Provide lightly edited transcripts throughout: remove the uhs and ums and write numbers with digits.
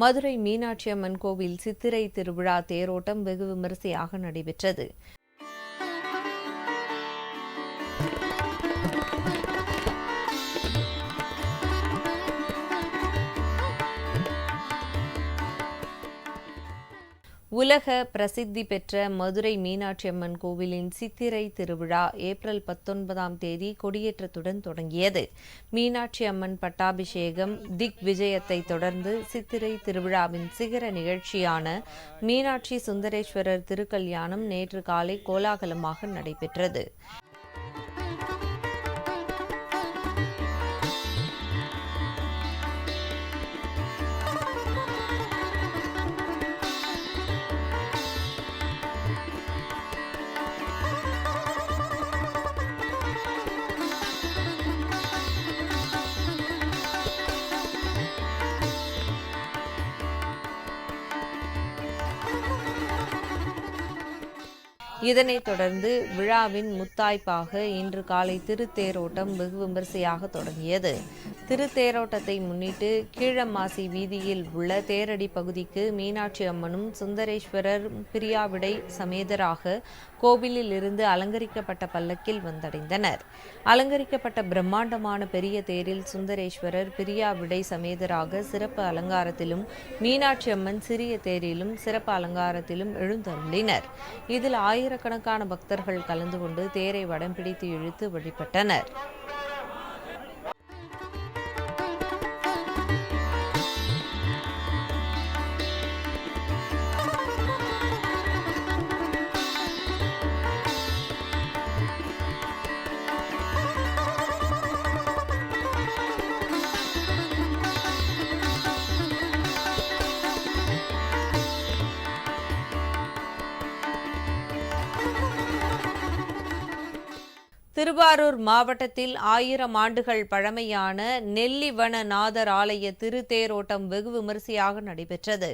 மதுரை மீனாட்சி அம்மன் கோவில் சித்திரை திருவிழா தேரோட்டம் வெகு விமரிசையாக நடைபெற்றது. உலக பிரசித்தி பெற்ற மதுரை மீனாட்சி அம்மன் கோவிலின் சித்திரை திருவிழா ஏப்ரல் 19ஆம் தேதி கொடியேற்றத்துடன் தொடங்கியது. மீனாட்சி அம்மன் பட்டாபிஷேகம் திக் விஜயத்தை தொடர்ந்து சித்திரை திருவிழாவின் சிகர நிகழ்ச்சியான மீனாட்சி சுந்தரேஸ்வரர் திருக்கல்யாணம் நேற்று காலை கோலாகலமாக நடைபெற்றது. இதனைத் தொடர்ந்து விழாவின் முத்தாய்ப்பாக இன்று காலை திருத்தேரோட்டம் வெகு விமரிசையாக தொடங்கியது. திருத்தேரோட்டத்தை முன்னிட்டு கீழமாசி வீதியில் உள்ள தேரடி பகுதிக்கு மீனாட்சி அம்மனும் சுந்தரேஸ்வரர் பிரியாவிடை சமேதராக கோவிலில் இருந்து அலங்கரிக்கப்பட்ட பல்லக்கில் வந்தடைந்தனர். அலங்கரிக்கப்பட்ட பிரம்மாண்டமான பெரிய தேரில் சுந்தரேஸ்வரர் பிரியாவிடை சமேதராக சிறப்பு அலங்காரத்திலும் மீனாட்சி அம்மன் சிறிய தேரிலும் சிறப்பு அலங்காரத்திலும் எழுந்தருளினர். இதில் ஆயிரக்கணக்கான பக்தர்கள் கலந்து கொண்டு தேரை வடம் பிடித்து இழுத்து வழிபட்டனர். திருவாரூர் மாவட்டத்தில் 1000 ஆண்டுகள் பழமையான நெல்லிவனநாதர் ஆலய திருத்தேரோட்டம் வெகு விமரிசையாக நடைபெற்றது.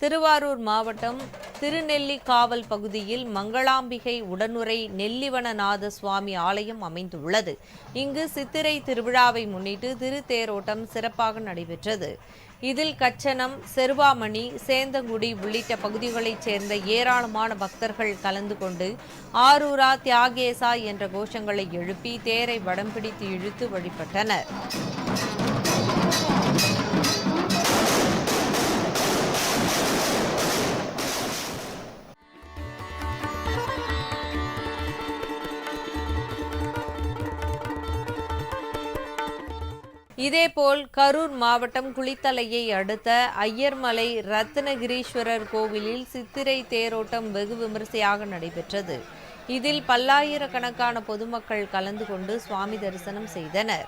திருவாரூர் மாவட்டம் திருநெல்லிக்காவல் பகுதியில் மங்களாம்பிகை உடனுறை நெல்லிவனநாத சுவாமி ஆலயம் அமைந்துள்ளது. இங்கு சித்திரை திருவிழாவை முன்னிட்டு திருத்தேரோட்டம் சிறப்பாக நடைபெற்றது. இதில் கச்சனம், செருவாமணி, சேந்தங்குடி உள்ளிட்ட பகுதிகளைச் சேர்ந்த ஏராளமான பக்தர்கள் கலந்து கொண்டு ஆரூரா தியாகேசா என்ற கோஷங்களை எழுப்பி தேரை வடம் பிடித்து இழுத்து வழிபட்டனர். இதேபோல் கரூர் மாவட்டம் குளித்தலையை அடுத்த ஐயர்மலை ரத்னகிரீஸ்வரர் கோவிலில் சித்திரை தேரோட்டம் வெகு விமரிசையாக நடைபெற்றது. இதில் பல்லாயிரக்கணக்கான பொதுமக்கள் கலந்து கொண்டு சுவாமி தரிசனம் செய்தனர்.